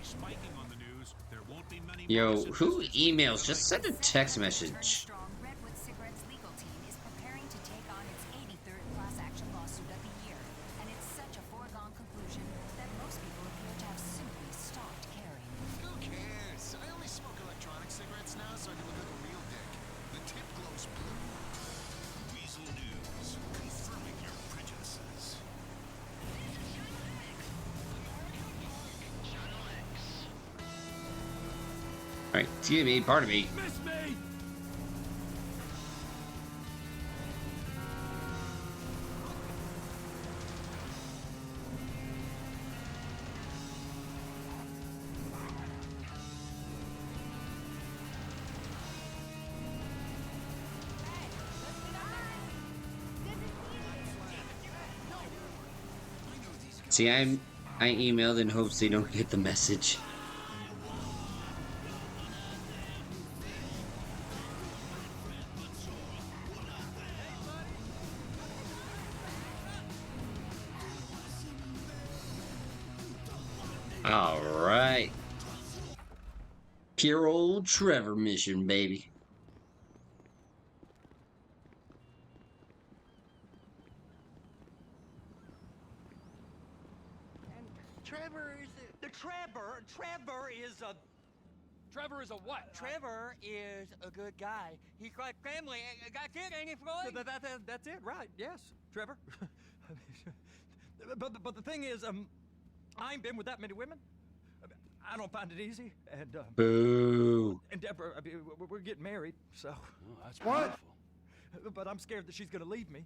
spiking on the news, there won't be many. Yo, who emails? Just send a text message. Redwood Cigarettes legal team is preparing to take on its 83rd class action lawsuit of the year, and it's such a foregone conclusion that most people appear to have simply stopped caring. Who cares? I only smoke electronic cigarettes now, so I can look like a real dick. The tip glows blue. Weasel News, confirming your prejudices. Alright, excuse me, pardon me. Miss me! See, I emailed in hopes they don't get the message. Alright. Pure old Trevor mission, baby. Trevor is Trevor is a what? Trevor is a good guy. He's got family. Got kid, ain't he, Floyd? That's it, right? Yes, Trevor. but the thing is, I ain't been with that many women. I don't find it easy, and Boo. and Deborah, I mean, we're getting married, so. Oh, that's wonderful. But I'm scared that she's gonna leave me.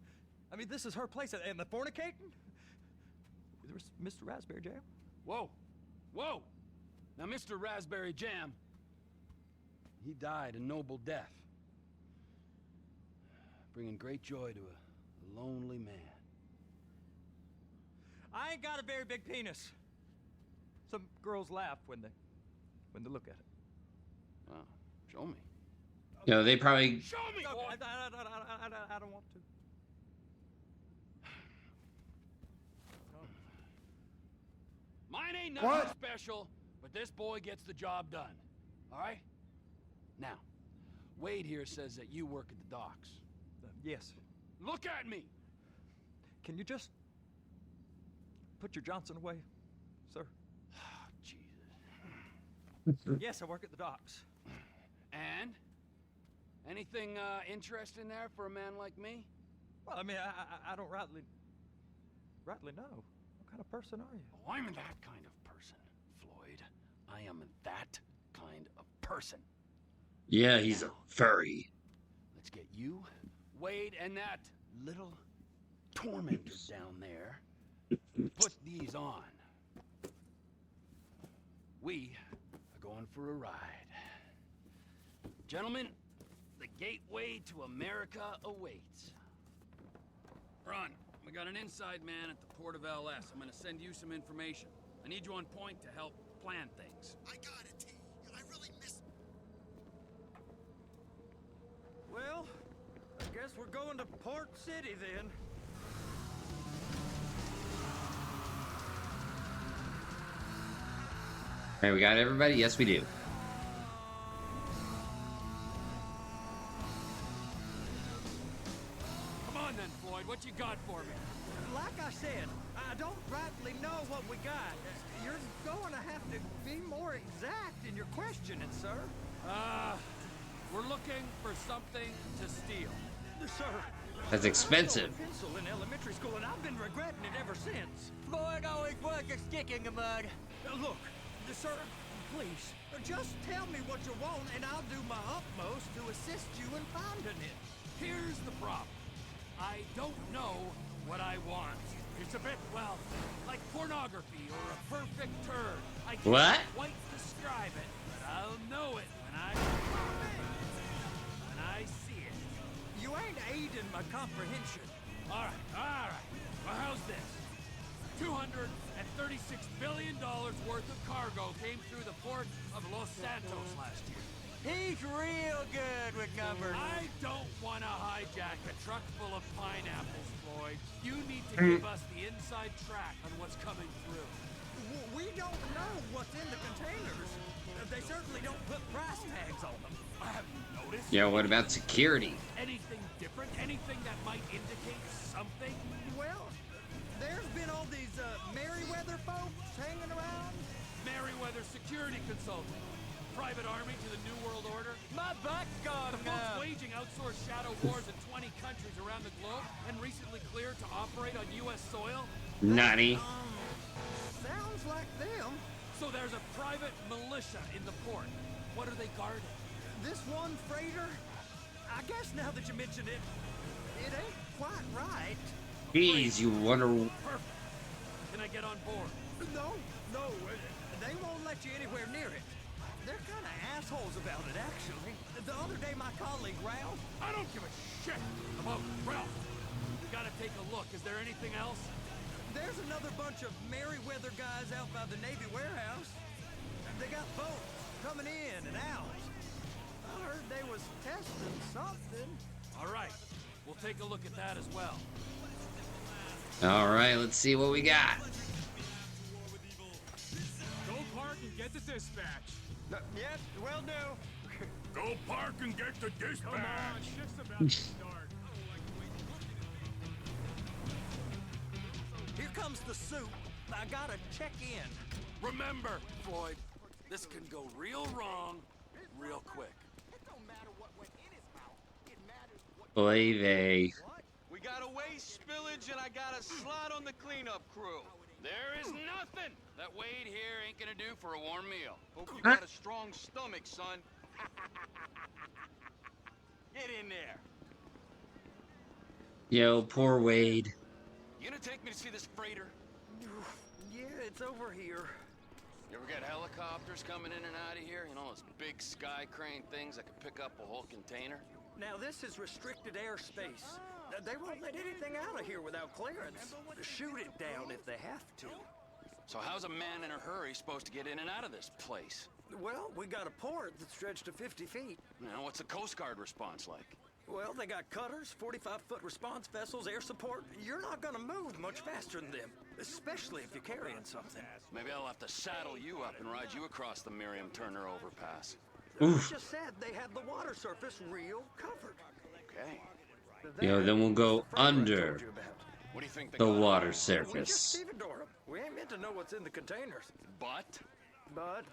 I mean, this is her place, and the fornicating. There's Mr. Raspberry Jam. Whoa, whoa! Now, Mr. Raspberry Jam, he died a noble death, bringing great joy to a lonely man. I ain't got a very big penis. Some girls laugh when they look at it. Wow, show me. You know, they probably... Show me! No, boy. I don't want to. Mine ain't nothing special, but this boy gets the job done. All right? Now, Wade here says that you work at the docks. Yes. Look at me! Can you just put your Johnson away, sir? Jesus. Yes, I work at the docks. And? Anything interesting there for a man like me? Well, I mean, I don't rightly know. What kind of person are you? Oh, I'm that kind of person, Floyd. I am that kind of person. Yeah, he's a furry. Let's get you, Wade, and that little tormentor down there. Put these on. We are going for a ride. Gentlemen, the gateway to America awaits. Ron, we got an inside man at the port of LS. I'm gonna send you some information. I need you on point to help plan things. I got it, T. I really missed... Well, I guess we're going to Port City then. Alright, we got everybody? Yes, we do. Come on then, Floyd, what you got for me? Like I said, I don't rightly know what we got. You're going to have to be more exact in your questioning, sir. We're looking for something to steal. Sir. That's expensive. I stole a pencil in elementary school, and I've been regretting it ever since. Floyd always was a stick in the mud. Look, sir, please, just tell me what you want, and I'll do my utmost to assist you in finding it. Here's the problem. I don't know what I want. It's a bit, well, like pornography or a perfect turn. I can't What? quite describe it, but I'll know it when I see it. You ain't aiding my comprehension. All right. Well, how's this? $236 billion worth of cargo came through the port of Los Santos last year. He's real good with numbers. I don't want to hijack a truck full of pineapples, Floyd. You need to give us the inside track on what's coming through. We don't know what's in the containers. They certainly don't put price tags on them. I haven't noticed. Yeah, what about security? Anything different? Anything that might indicate something? Well, there's been all these Merryweather folks hanging around. Merryweather security consultant. Private army to the New World Order. My back gone The folks waging outsourced shadow wars in 20 countries around the globe and recently cleared to operate on U.S. soil. Nutty. Sounds like them. So there's a private militia in the port. What are they guarding? This one freighter, I guess now that you mention it, it ain't quite right. Jeez, you wonder. Perfect. Can I get on board? No, they won't let you anywhere near it. They're kind of assholes about it, actually. The other day, my colleague, Ralph... I don't give a shit about Ralph. Gotta take a look. Is there anything else? There's another bunch of Merryweather guys out by the Navy warehouse. They got boats coming in and out. I heard they was testing something. All right. We'll take a look at that as well. Alright, let's see what we got. Go park and get the dispatch. Yep, will do. Go park and get the dispatch. Come on, shift's about to start. Here comes the suit. I gotta check in. Remember, Floyd, this can go real wrong real quick. Oy vey. We got a waste spillage and I got a slot on the cleanup crew. There is nothing that Wade here ain't gonna do for a warm meal. Hope you got a strong stomach, son. Get in there. Yo, poor Wade. You gonna take me to see this freighter? Yeah, it's over here. You ever get helicopters coming in and out of here? You know, those big sky crane things that can pick up a whole container? Now, this is restricted airspace. They won't let anything out of here without clearance. Shoot it down if they have to. So how's a man in a hurry supposed to get in and out of this place? Well, we got a port that's stretched to 50 feet. You know, what's the Coast Guard response like? Well, they got cutters, 45-foot response vessels, air support. You're not gonna move much faster than them, especially if you're carrying something. Maybe I'll have to saddle you up and ride you across the Miriam Turner overpass. I just said they had the water surface real covered. Okay. Yo, then we'll go That's the freighter I under told you about. What do you think they the got on water it? We just surface. stevedore them. We ain't meant to know what's in the containers. But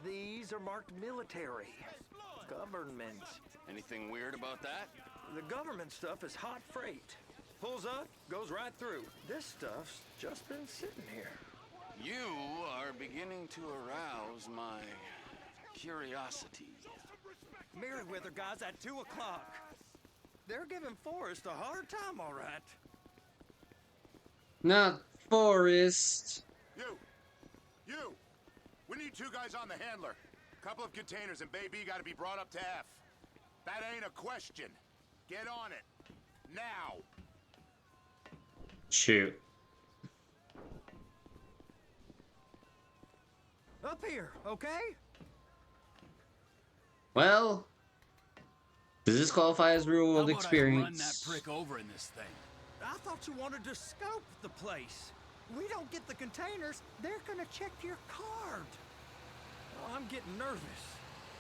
these are marked military. Government. Anything weird about that? The government stuff is hot freight. Pulls up, goes right through. This stuff's just been sitting here. You are beginning to arouse my curiosity. Merryweather guys at 2 o'clock. They're giving Forrest a hard time, all right. Not Forrest. You! We need 2 guys on the handler. Couple of containers and Bay B gotta be brought up to F. That ain't a question. Get on it. Now! Shoot. Up here, okay? Well, does this qualify as real world How about I run that experience? prick over in this thing? I thought you wanted to scope the place. We don't get the containers, they're gonna check your card. Oh, I'm getting nervous.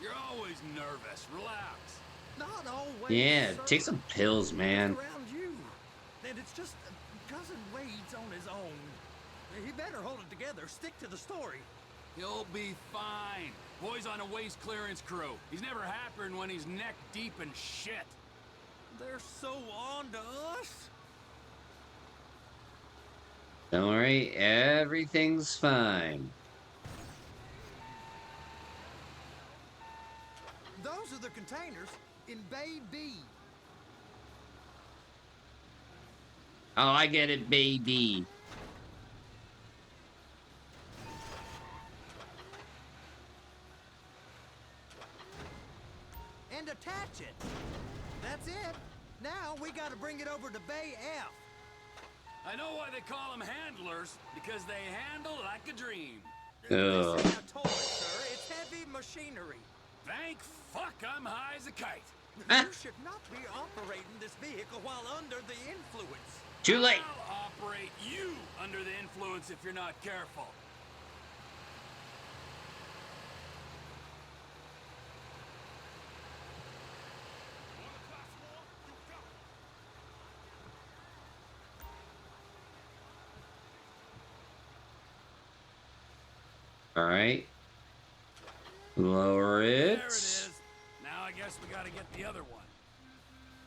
You're always nervous. Relax. Not always. Yeah, sir. take some pills, man. Around you. And it's just cousin Wade's on his own. He better hold it together. Stick to the story. He'll be fine. Boy's on a waste clearance crew. He's never happier than when he's neck deep in shit. They're so on to us. Don't worry, everything's fine. Those are the containers in Bay B. Oh, I get it, baby. And attach it. That's it. Now we gotta bring it over to Bay F. I know why they call them handlers, because they handle like a dream. Ugh. This ain't a toy, sir. It's heavy machinery. Thank fuck I'm high as a kite. You should not be operating this vehicle while under the influence. Too late. I'll operate you under the influence if you're not careful. Alright. Lower it. There it is. Now I guess we gotta get the other one.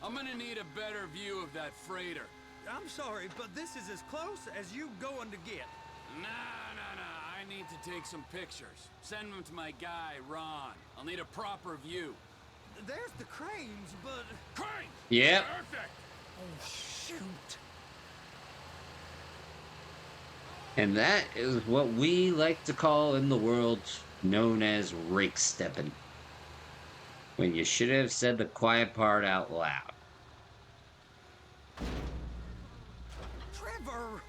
I'm gonna need a better view of that freighter. I'm sorry, but this is as close as you going to get. Nah. I need to take some pictures. Send them to my guy, Ron. I'll need a proper view. There's the cranes, but... Crane! Yep. Perfect! Oh, shoot. And that is what we like to call in the world known as rake stepping. When you should have said the quiet part out loud. Trevor!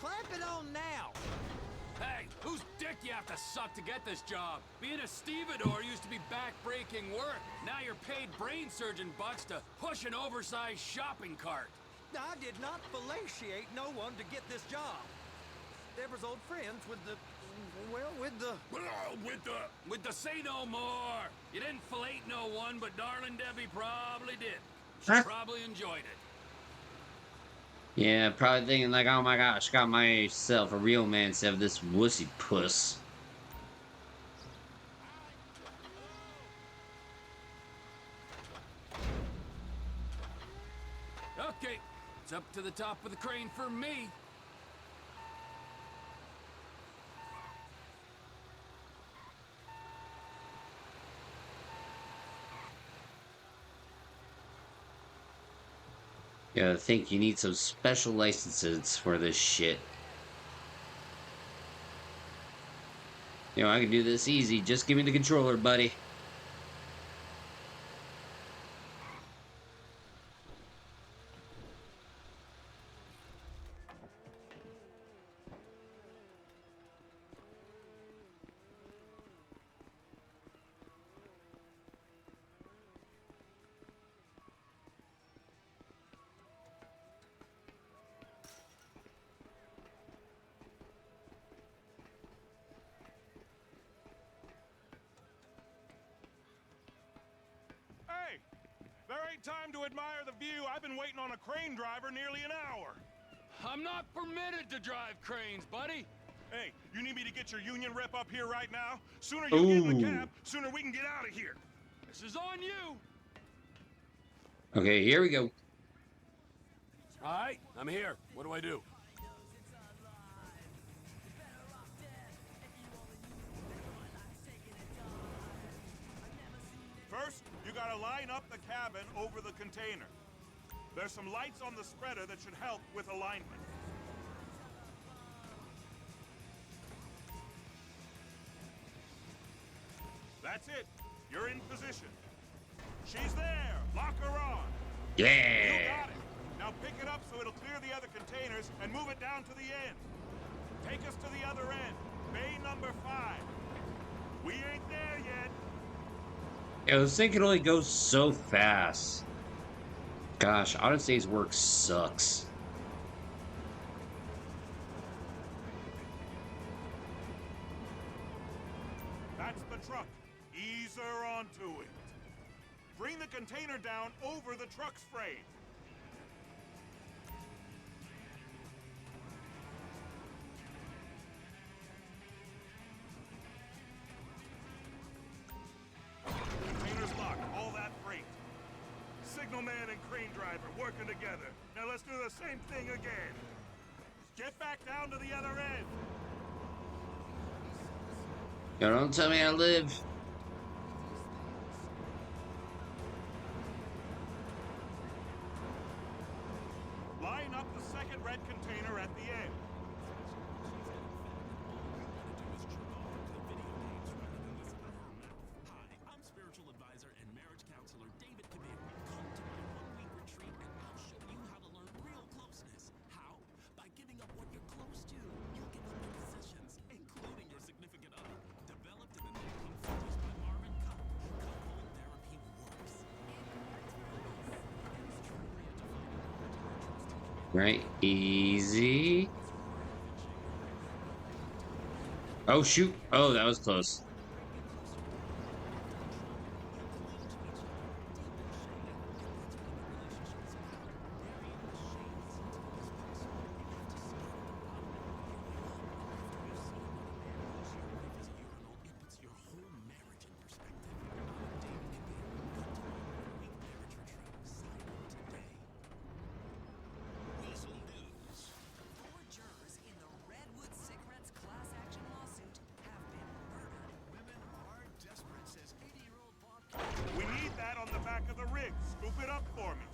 Clamp it on now! Hey, whose dick you have to suck to get this job? Being a stevedore used to be back-breaking work. Now you're paid brain surgeon bucks to push an oversized shopping cart. I did not fellatiate no one to get this job. Deborah's old friends with the... well, with the... With the say no more. You didn't fillet no one, but darling Debbie probably did. She Huh? probably enjoyed it. Yeah, probably thinking like, oh my gosh, got myself a real man instead of this wussy puss. Okay, it's up to the top of the crane for me. Yeah, I think you need some special licenses for this shit. You know, I can do this easy. Just give me the controller, buddy. Hey! There ain't time to admire the view. I've been waiting on a crane driver nearly an hour. I'm not permitted to drive cranes, buddy. Hey, you need me to get your union rep up here right now? Sooner you get in the cab, sooner we can get out of here. This is on you. Okay, here we go. All right, I'm here. What do I do? First, you gotta line up the cabin over the container. There's some lights on the spreader that should help with alignment. That's it. You're in position. She's there. Lock her on. You Yeah. got it. Now pick it up so it'll clear the other containers and move it down to the end. Take us to the other end. Bay number 5. We ain't there yet. Yeah, this thing can only go so fast. Gosh, Odyssey's work sucks. That's the truck. Ease her onto it. Bring the container down over the truck's frame. Container's locked. All that freight. Signalman and crane driver working together. Now let's do the same thing again. Get back down to the other end. Yo, don't tell me I live. Line up the second red container at the end. Hi, I'm spiritual advisor and marriage counselor David Kabir. Come to my one-week retreat and I'll show you how to learn real closeness. How? By giving up what you're close to. You'll give up your possessions, including your significant other. Developed in the 1950s by Marvin Cup. Coupling therapy works. Right, easy. Oh, shoot. Oh, that was close. Quick, scoop it up for me.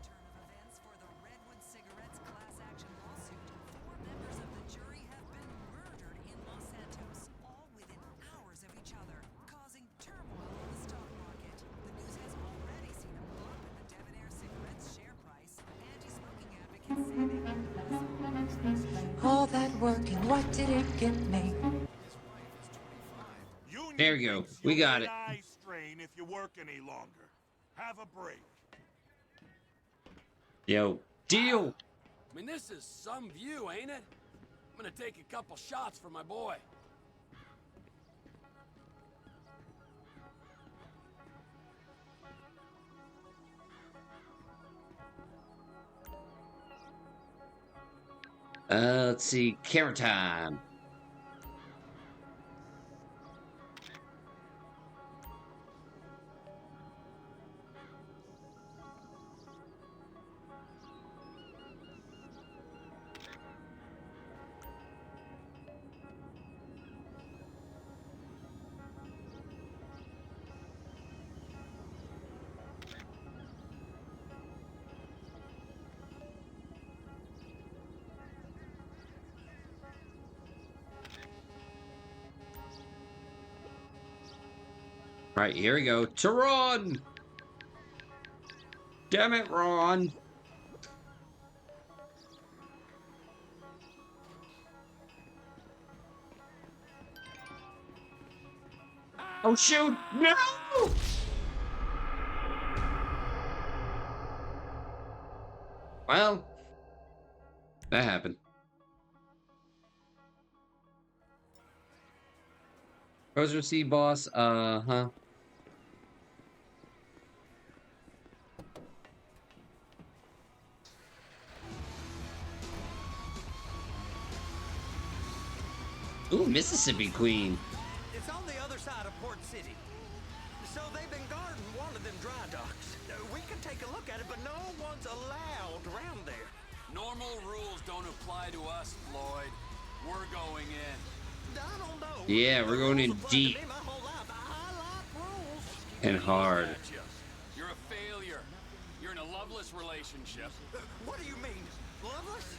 Turn of events for the Redwood Cigarettes class action lawsuit. 4 members of the jury have been murdered in Los Santos, all within hours of each other, causing turmoil on the stock market. The news has already seen a bump in the Debonair Cigarettes share price. Anti-smoking advocates say they All that work and what did it get me? Union There you go. thinks We you'll got get it. eye strain if you work any longer. Have a break. Yo, deal. I mean, this is some view, ain't it? I'm gonna take a couple shots for my boy. Let's see. Camera time. All right, here we go. To Ron! Damn it, Ron! Oh, shoot! No! Well, that happened. Roser C boss, huh? Ooh, Mississippi Queen. It's on the other side of Port City. So they've been guarding one of them dry docks. We can take a look at it, but no one's allowed around there. Normal rules don't apply to us, Floyd. We're going in. I don't know. Yeah, we're going in Rules apply to deep. me my whole life. I like rules. And hard. Gotcha. You're a failure. You're in a loveless relationship. What do you mean? Loveless?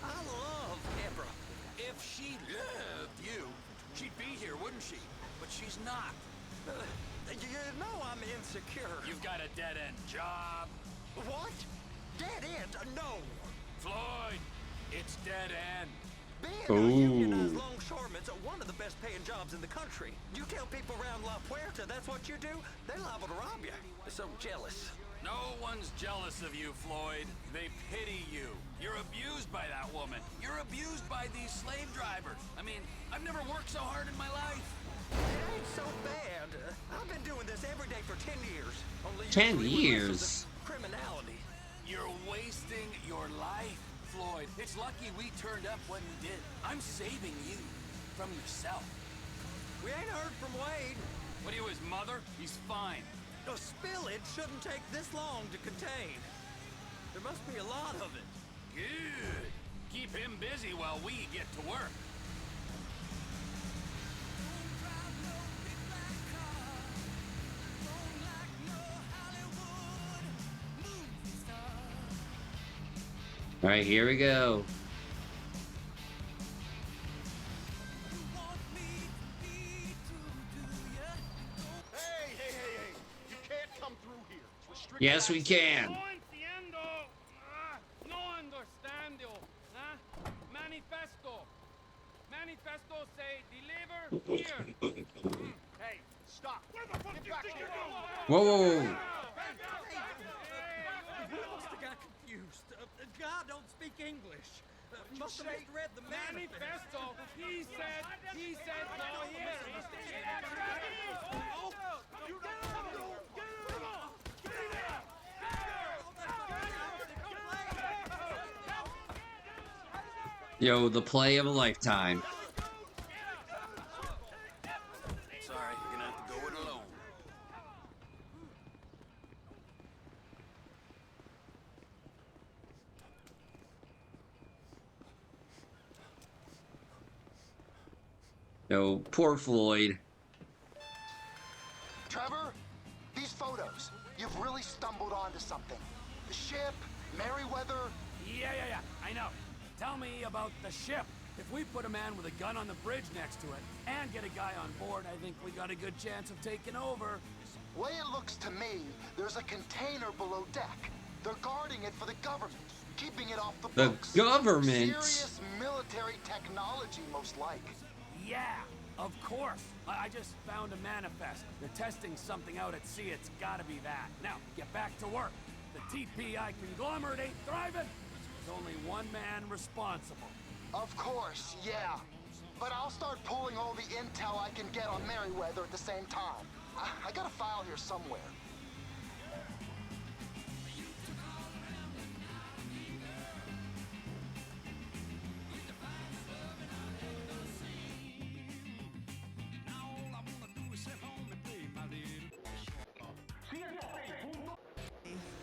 I love Deborah. If she loved you, she'd be here, wouldn't she? But she's not. You know I'm insecure. You've got a dead-end job. What? Dead end? No. Floyd, it's dead end. Being a unionized longshoreman's one of the best paying jobs in the country. You tell people around La Puerta that's what you do, they're liable to rob you. They're so jealous. No one's jealous of you, Floyd. They pity you. You're abused by that woman. You're abused by these slave drivers. I mean, I've never worked so hard in my life. It ain't so bad. I've been doing this every day for 10 years. Only 10 usually with years? less of the criminality. You're wasting your life, Floyd. It's lucky we turned up when we did. I'm saving you from yourself. We ain't heard from Wade. What are you, his mother? He's fine. A spillage shouldn't take this long to contain. There must be a lot of it. Good. Keep him busy while we get to work. All right, here we go. Hey! You can't come through here. It's restricted Yes, we can. No entiendo. No understando. Manifesto. Manifesto say deliver here. Hey, stop. Where the fuck do you think you're going? Whoa, whoa, whoa. We must have got confused. God don't speak English. Must have misread the Manifesto. He said no here. Yo, the play of a lifetime. Sorry, you're gonna have to go it alone. Yo, poor Floyd. Trevor, these photos. You've really stuck stumbled onto something. The ship, Merryweather. Yeah, I know. Tell me about the ship. If we put a man with a gun on the bridge next to it and get a guy on board, I think we got a good chance of taking over. Way it looks to me, there's a container below deck. They're guarding it for the government, keeping it off the books. The government? Serious military technology, most like. Yeah, of course. I just found a manifest. They're testing something out at sea. It's gotta be that. Now, get back to work. The TPI conglomerate ain't thriving. There's only one man responsible. Of course, yeah. But I'll start pulling all the intel I can get on Merryweather at the same time. I got a file here somewhere.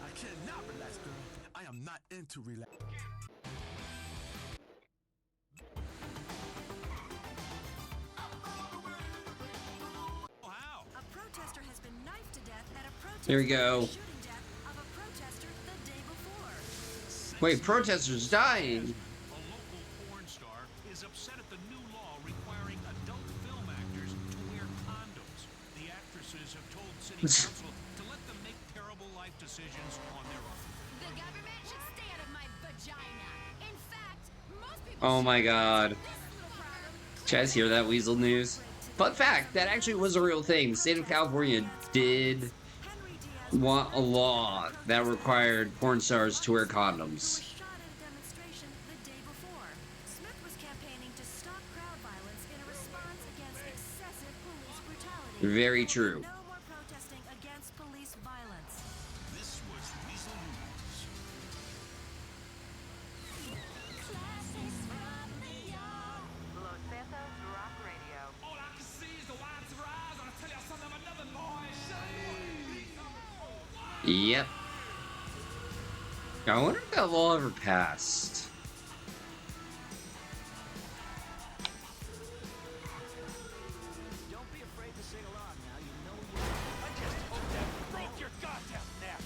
I cannot relax, girl. I am not into relax. A protester has been knifed to death at a protest. There we go. Shooting death of a protester the day before. Wait, protesters dying. A local porn star is upset at the new law requiring adult film actors to wear condoms. The actresses have told city council to let them make terrible life decisions on their own. The government should stay out of my vagina. In fact, most people Oh my god. this little problem. Did you guys hear that weasel news? Fun fact, that actually was a real thing. The state of California did want a law that required porn stars to wear condoms. Was shot at a demonstration the day before. Smith was campaigning to stop crowd violence in a response against excessive police brutality. Very true. No more protesting against police violence. This was Weasel News. Los Santos Rock Radio. All I can see is the whites of her eyes, and I tell you something of another boy. Yep. I wonder if that law ever passed. Don't be afraid to sing along now. You know you. I just hope that broke your goddamn neck.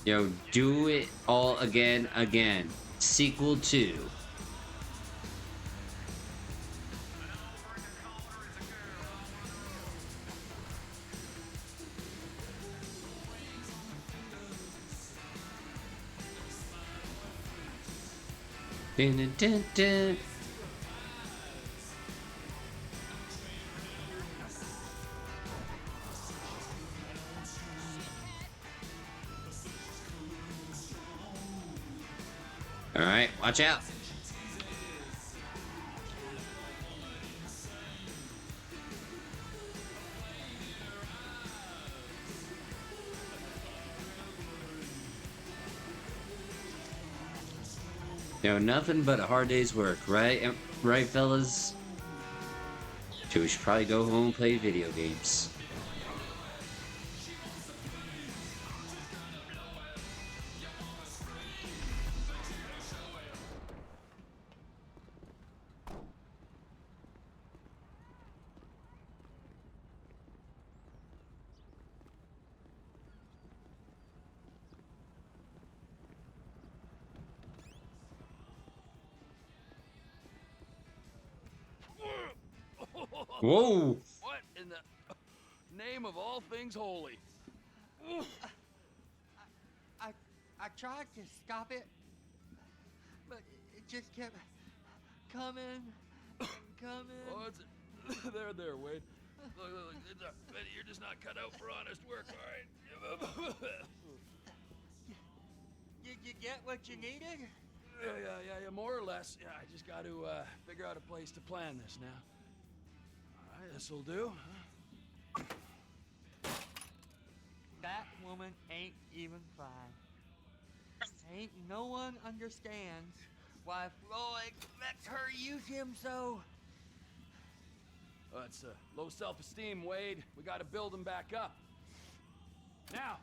Yo, do it all again. Sequel 2. Dun, dun, dun, dun. All right, watch out. Yo, nothing but a hard day's work, right? Right, fellas? So we should probably go home and play video games. Whoa! What in the name of all things holy? I tried to stop it, but it just kept coming and coming. Oh, it's there, Wade. Look, you're just not cut out for honest work, all right? Did you get what you needed? Yeah, more or less. Yeah, I just got to figure out a place to plan this now. All right, this'll do. That woman ain't even fine. Ain't no one understands why Floyd lets her use him so. Oh, it's low self-esteem, Wade. We got to build him back up. Now.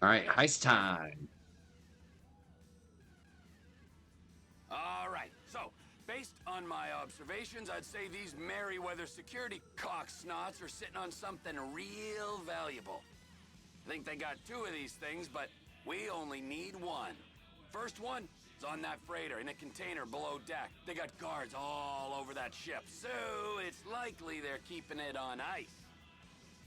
Alright, heist time. Alright, so, based on my observations, I'd say these Merryweather security cocksnots are sitting on something real valuable. I think they got 2 of these things, but we only need 1. First one is on that freighter in a container below deck. They got guards all over that ship, so it's likely they're keeping it on ice.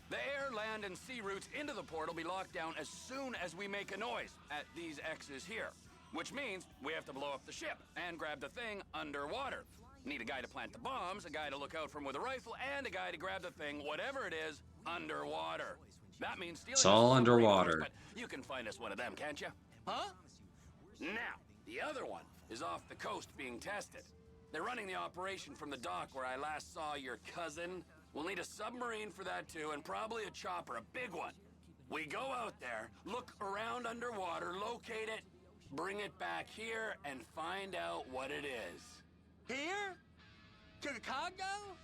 The air, land, and sea routes into the port will be locked down as soon as we make a noise at these X's here. Which means we have to blow up the ship and grab the thing underwater. Need a guy to plant the bombs, a guy to look out for them with a rifle, and a guy to grab the thing, whatever it is, underwater. That means stealing It's all a submarine, underwater. but you can find us one of them, can't you? Huh? Now, the other one is off the coast being tested. They're running the operation from the dock where I last saw your cousin. We'll need a submarine for that too, and probably a chopper, a big one. We go out there, look around underwater, locate it, bring it back here, and find out what it is. Here? Chicago?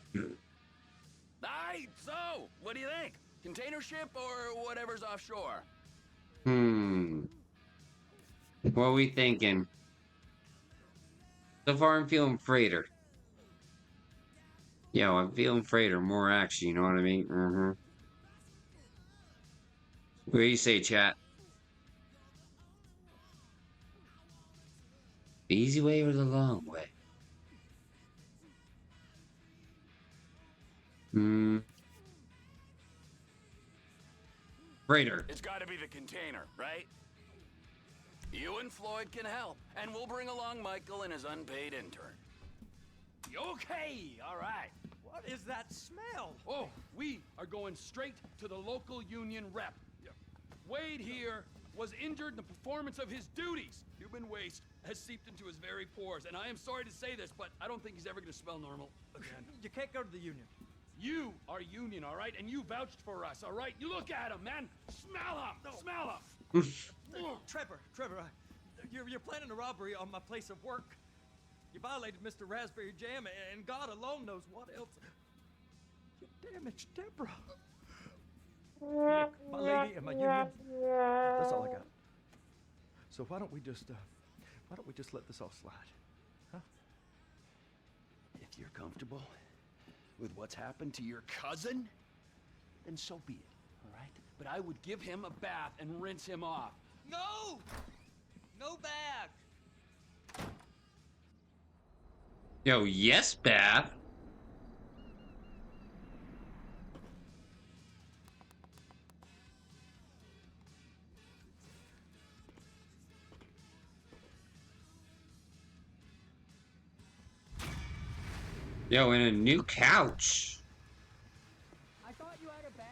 Aye, so, what do you think? Container ship or whatever's offshore? What are we thinking? So far I'm feeling freighter. Yo, I'm feeling freighter, more action, you know what I mean? What do you say, chat? The easy way or the long way? Freighter. It's gotta be the container, right? You and Floyd can help, and we'll bring along Michael and his unpaid intern. Okay, all right. What is that smell? Oh, we are going straight to the local union rep. Wade here was injured in the performance of his duties. Human waste has seeped into his very pores, and I am sorry to say this, but I don't think he's ever gonna smell normal again. You can't go to the union. You are union, all right? And you vouched for us, all right? You look at him, man. Smell him. No. Smell him. Trevor, you're planning a robbery on my place of work. You violated Mr. Raspberry Jam, and God alone knows what else. You damaged Deborah. Look, my lady and my union, that's all I got. So why don't we just let this all slide, huh? If you're comfortable with what's happened to your cousin, then so be it, all right? But I would give him a bath and rinse him off. No! No bag! Yo, yes, bath. Yo, and a new couch. I thought you had a bag.